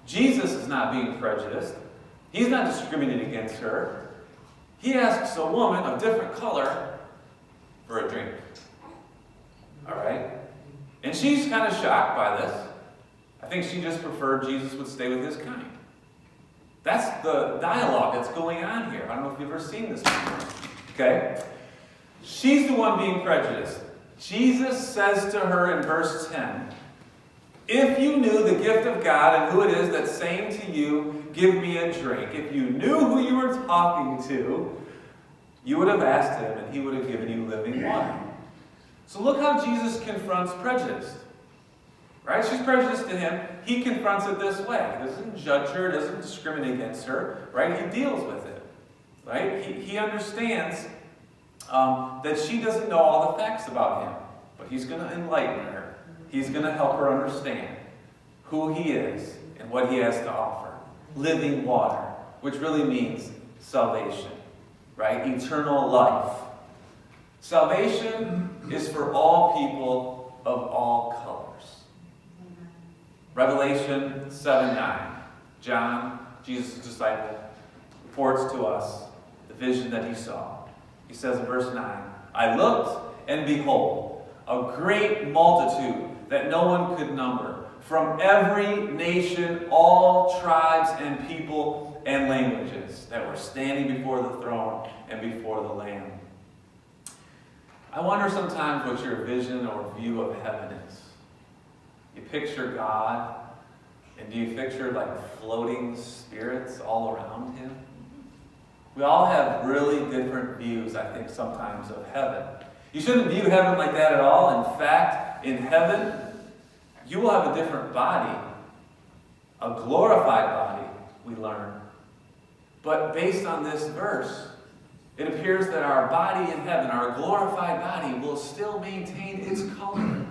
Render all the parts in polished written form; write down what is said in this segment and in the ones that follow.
Jesus is not being prejudiced. He's not discriminating against her. He asks a woman of different color for a drink. All right? And she's kind of shocked by this. I think she just preferred Jesus would stay with his kind. That's the dialogue that's going on here. I don't know if you've ever seen this before. Okay? She's the one being prejudiced. Jesus says to her in verse 10, if you knew the gift of God and who it is that's saying to you, give me a drink. If you knew who you were talking to, you would have asked him and he would have given you living water. So look how Jesus confronts prejudice. Right? She's prejudiced to him. He confronts it this way. He doesn't judge her, doesn't discriminate against her. Right? He deals with it. Right? He understands that she doesn't know all the facts about him. But he's going to enlighten her. He's going to help her understand who he is and what he has to offer. Living water, which really means salvation. Right? Eternal life. Salvation is for all people of all colors. Revelation 7:9. John, Jesus' disciple, reports to us the vision that he saw. He says in verse 9, I looked, and behold, a great multitude that no one could number, from every nation, all tribes and people and languages, that were standing before the throne and before the Lamb. I wonder sometimes what your vision or view of heaven is. You picture God, and do you picture like floating spirits all around him? We all have really different views, I think, sometimes of heaven. You shouldn't view heaven like that at all. In fact, in heaven, you will have a different body, a glorified body, we learn. But based on this verse, it appears that our body in heaven, our glorified body, will still maintain its color.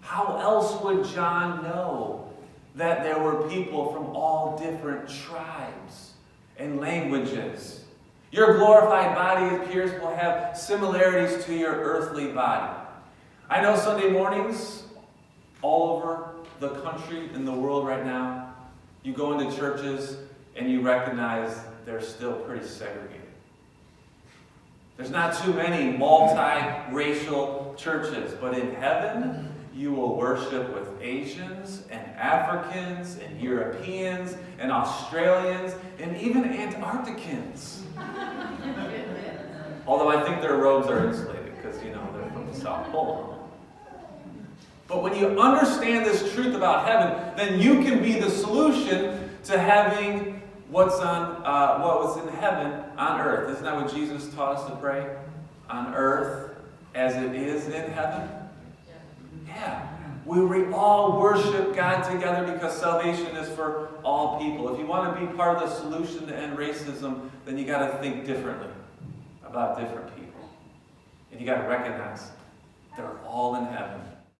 How else would John know that there were people from all different tribes and languages? Your glorified body, it appears, will have similarities to your earthly body. I know Sunday mornings, all over the country and the world right now, you go into churches and you recognize they're still pretty segregated. There's not too many multiracial churches, but in heaven, you will worship with Asians and Africans and Europeans and Australians and even Antarcticans. Although I think their robes are insulated because, they're from the South Pole. But when you understand this truth about heaven, then you can be the solution to having what was in heaven on earth. Isn't that what Jesus taught us to pray? On earth as it is in heaven? Yeah. We all worship God together because salvation is for all people. If you want to be part of the solution to end racism, then you got to think differently about different people. And you got to recognize they're all in heaven.